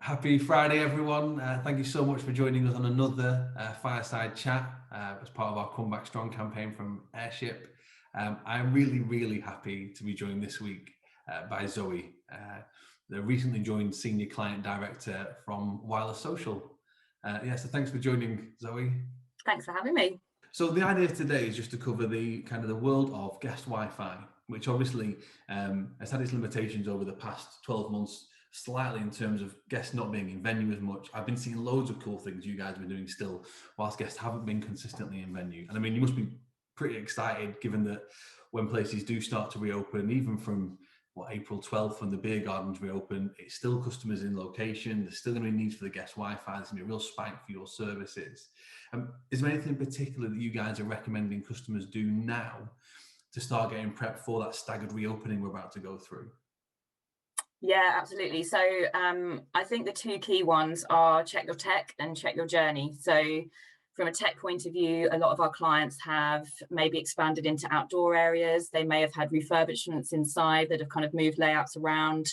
Happy Friday, everyone. Thank you so much for joining us on another Fireside Chat as part of our Comeback Strong campaign from Airship. I'm really happy to be joined this week by Zoe, the recently joined Senior Client Director from Wireless Social. So thanks for joining, Zoe. Thanks for having me. So the idea today is just to cover the world of guest Wi-Fi, which obviously has had its limitations over the past 12 months, slightly in terms of guests not being in venue as much. I've been seeing loads of cool things you guys have been doing still, whilst guests haven't been consistently in venue. And I mean, you must be pretty excited given that when places do start to reopen, even from April 12th when the beer gardens reopen, it's still customers in location. There's still going to be needs for the guest Wi-Fi. There's going to be a real spike for your services. Is there anything in particular that you guys are recommending customers do now to start getting prepped for that staggered reopening we're about to go through? Yeah, absolutely. So I think the two key ones are check your tech and check your journey. So from a tech point of view, a lot of our clients have maybe expanded into outdoor areas. They may have had refurbishments inside that have kind of moved layouts around.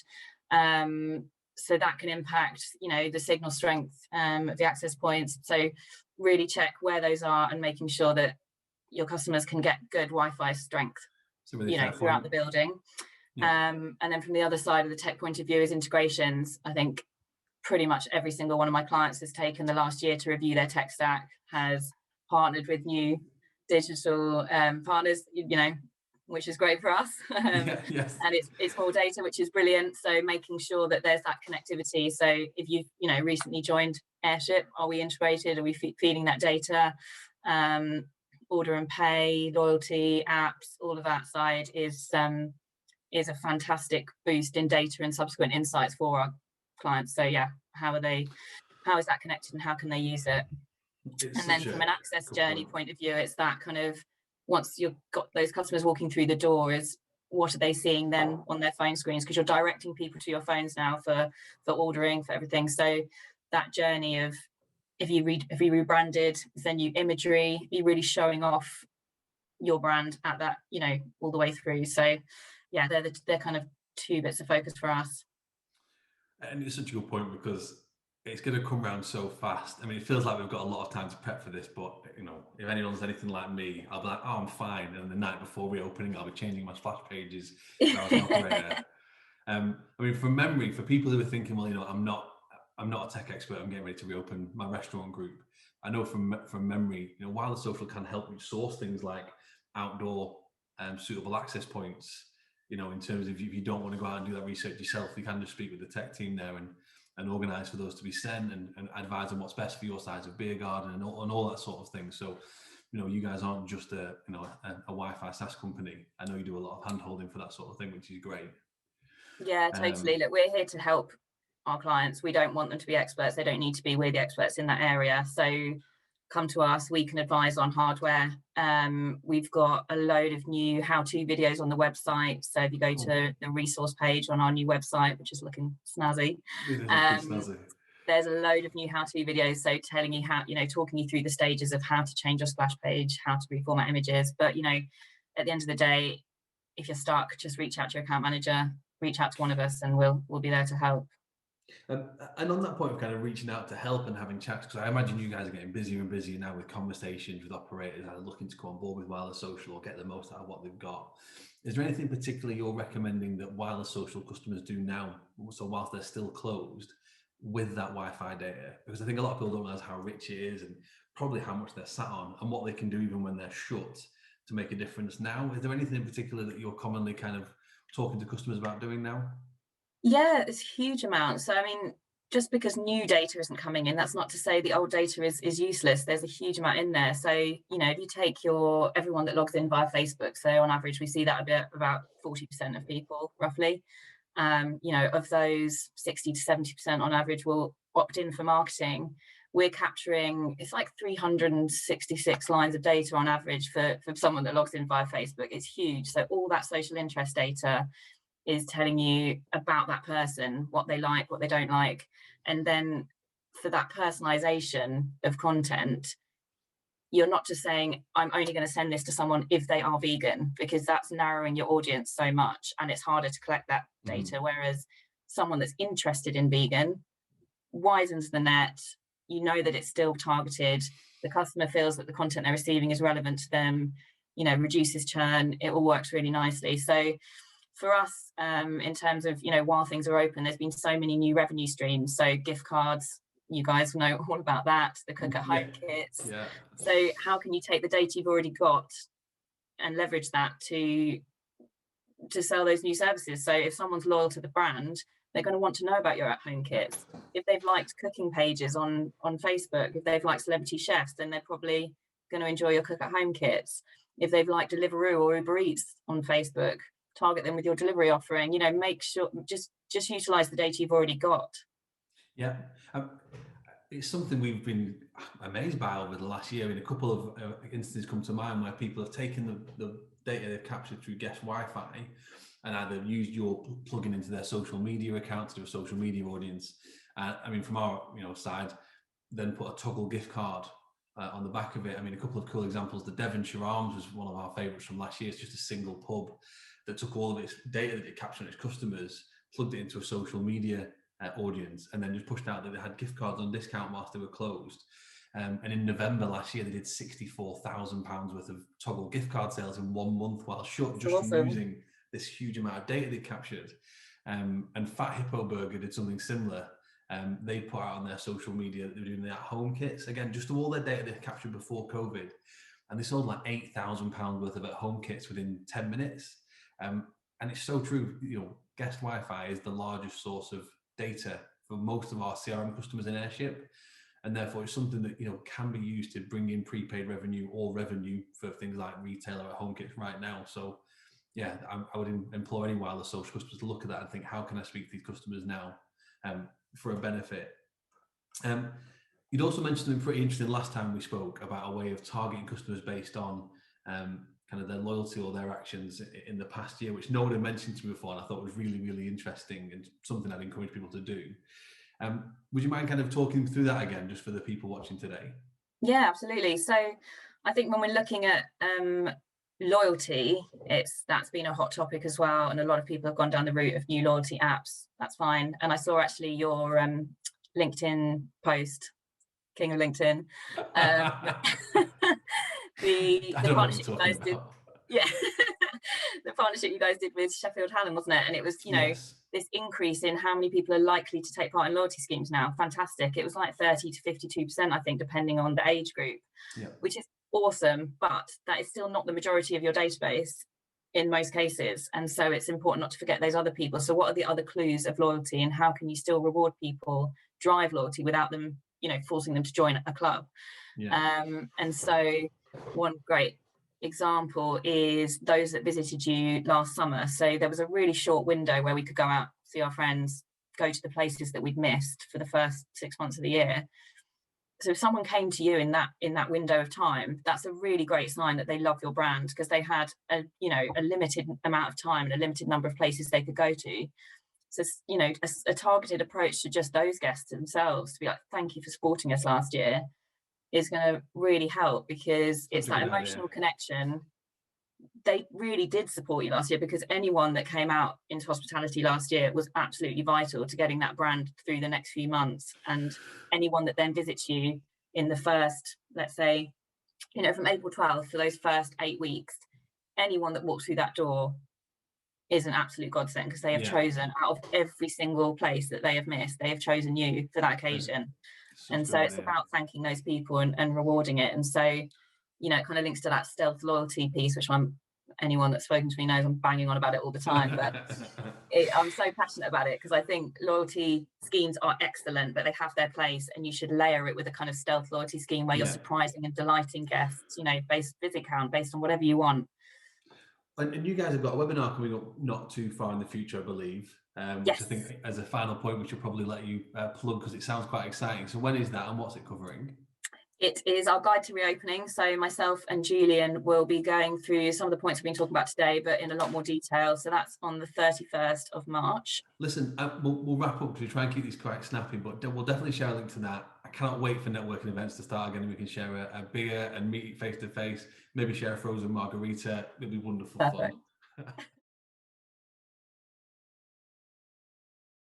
So that can impact, the signal strength of the access points. So really check where those are and making sure that your customers can get good Wi-Fi strength, throughout the building. Yeah. And then from the other side of the tech point of view is integrations. I think pretty much every single one of my clients has taken the last year to review their tech stack, has partnered with new digital partners, which is great for us. Yes. And it's more data, which is brilliant. So making sure that there's that connectivity. So if you've, recently joined Airship, are we integrated? Are we feeding that data? Order and pay, loyalty, apps, all of that side is a fantastic boost in data and subsequent insights for our clients. So yeah, how is that connected and how can they use it? And then from an access journey point of view, it's that kind of, once you've got those customers walking through the door, is what are they seeing then on their phone screens? Because you're directing people to your phones now for ordering, for everything. So that journey of, if you rebranded, then you imagery, be really showing off your brand at that, all the way through. So yeah, they're kind of two bits of focus for us. And it's such a good point because it's going to come around so fast. I mean, it feels like we've got a lot of time to prep for this, but if anyone's anything like me, I'll be like, oh, I'm fine. And the night before reopening, I'll be changing my splash pages. I was an operator. I mean, from memory, for people who are thinking, well, I'm not a tech expert, I'm getting ready to reopen my restaurant group. I know from memory, Wireless Social can help you source things like outdoor suitable access points. In terms of if you don't want to go out and do that research yourself, you can just speak with the tech team there and organise for those to be sent and advise on what's best for your size of beer garden and all that sort of thing. So, you guys aren't just a Wi-Fi SaaS company. I know you do a lot of hand-holding for that sort of thing, which is great. Yeah, totally. Look, we're here to help our clients. We don't want them to be experts. They don't need to be. We're the experts in that area. So come to us, we can advise on hardware. We've got a load of new how-to videos on the website. So if you go to the resource page on our new website, which is looking snazzy, there's a load of new how-to videos. So telling you how, talking you through the stages of how to change your splash page, how to reformat images. But, at the end of the day, if you're stuck, just reach out to your account manager, reach out to one of us and we'll be there to help. And on that point of kind of reaching out to help and having chats, because I imagine you guys are getting busier and busier now with conversations with operators that are looking to come on board with Wireless Social or get the most out of what they've got. Is there anything particular you're recommending that Wireless Social customers do now, so whilst they're still closed, with that Wi-Fi data? Because I think a lot of people don't realize how rich it is and probably how much they're sat on and what they can do even when they're shut to make a difference now. Is there anything in particular that you're commonly kind of talking to customers about doing now? Yeah, it's huge amounts. So, I mean, just because new data isn't coming in, that's not to say the old data is useless. There's a huge amount in there. So, if you take everyone that logs in via Facebook, so on average, we see that about 40% of people, roughly. Of those, 60 to 70% on average will opt in for marketing. We're capturing, it's like 366 lines of data on average for someone that logs in via Facebook. It's huge. So all that social interest data is telling you about that person, what they like, what they don't like. And then for that personalization of content, you're not just saying, I'm only going to send this to someone if they are vegan, because that's narrowing your audience so much and it's harder to collect that data. Whereas someone that's interested in vegan, widens the net. You know that it's still targeted. The customer feels that the content they're receiving is relevant to them, you know, reduces churn. It all works really nicely. So for us, in terms of, you know, while things are open, there's been so many new revenue streams. So gift cards, you guys know all about that, the cook at home kits. Yeah. So how can you take the data you've already got and leverage that to sell those new services? So if someone's loyal to the brand, they're going to want to know about your at-home kits. If they've liked cooking pages on Facebook, if they've liked celebrity chefs, then they're probably going to enjoy your cook at home kits. If they've liked Deliveroo or Uber Eats on Facebook, target them with your delivery offering. You know, make sure, just utilize the data you've already got. Yeah. It's something we've been amazed by over the last year. I mean, a couple of instances come to mind where people have taken the data they've captured through guest Wi-Fi and either used your plugin into their social media accounts to a social media audience. I mean, from our side, then put a toggle gift card on the back of it. I mean, a couple of cool examples. The Devonshire Arms was one of our favourites from last year. It's just a single pub that took all of its data that it captured on its customers, plugged it into a social media audience, and then just pushed out that they had gift cards on discount whilst they were closed. And in November last year, they did £64,000 worth of toggle gift card sales in 1 month while shut, just awesome. from using this huge amount of data they captured. And Fat Hippo Burger did something similar. They put out on their social media that they were doing the at-home kits, again, just all their data they captured before COVID. And they sold like £8,000 worth of at-home kits within 10 minutes. And it's so true, guest Wi-Fi is the largest source of data for most of our CRM customers in Airship, and therefore it's something that can be used to bring in prepaid revenue or revenue for things like retailer at home kits right now. So yeah, I would implore any wireless social customers to look at that and think, how can I speak to these customers now for a benefit? You'd also mentioned something pretty interesting last time we spoke about a way of targeting customers based on kind of their loyalty or their actions in the past year, which no one had mentioned to me before, and I thought was really, really interesting and something I'd encourage people to do. Would you mind kind of talking through that again, just for the people watching today? Yeah, absolutely. So I think when we're looking at loyalty, that's been a hot topic as well, and a lot of people have gone down the route of new loyalty apps. That's fine. And I saw actually your LinkedIn post, King of LinkedIn. The partnership you guys did, yeah, the partnership you guys did with Sheffield Hallam, wasn't it? And it was, yes, this increase in how many people are likely to take part in loyalty schemes now. Fantastic. It was like 30 to 52%, I think, depending on the age group, which is awesome. But that is still not the majority of your database in most cases. And so it's important not to forget those other people. So what are the other clues of loyalty, and how can you still reward people, drive loyalty without them, forcing them to join a club? And so one great example is those that visited you last summer. So there was a really short window where we could go out, see our friends, go to the places that we'd missed for the first 6 months of the year. So if someone came to you in that window of time, that's a really great sign that they love your brand, because they had a limited amount of time and a limited number of places they could go to. So a targeted approach to just those guests themselves, to be like, thank you for supporting us last year, is going to really help, because it's that emotional connection. They really did support you last year, because anyone that came out into hospitality last year was absolutely vital to getting that brand through the next few months. And anyone that then visits you in the first, let's say, from April 12th for those first 8 weeks, anyone that walks through that door is an absolute godsend, because they have chosen, out of every single place that they have missed, they have chosen you for that occasion. And so it's about thanking those people and rewarding it. And so, it kind of links to that stealth loyalty piece, which anyone that's spoken to me knows I'm banging on about it all the time. But I'm so passionate about it, because I think loyalty schemes are excellent, but they have their place, and you should layer it with a kind of stealth loyalty scheme where you're surprising and delighting guests, based visit count, based on whatever you want. And you guys have got a webinar coming up not too far in the future, I believe, which I think, as a final point, we should probably let you plug, because it sounds quite exciting. So when is that, and what's it covering? It is our guide to reopening. So myself and Julian will be going through some of the points we've been talking about today, but in a lot more detail. So that's on the 31st of March. Listen, we'll wrap up, because we try and keep these quite snappy, but we'll definitely share a link to that. I cannot wait for networking events to start again, and we can share a beer and meet face to face, maybe share a frozen margarita. It'll be wonderful fun.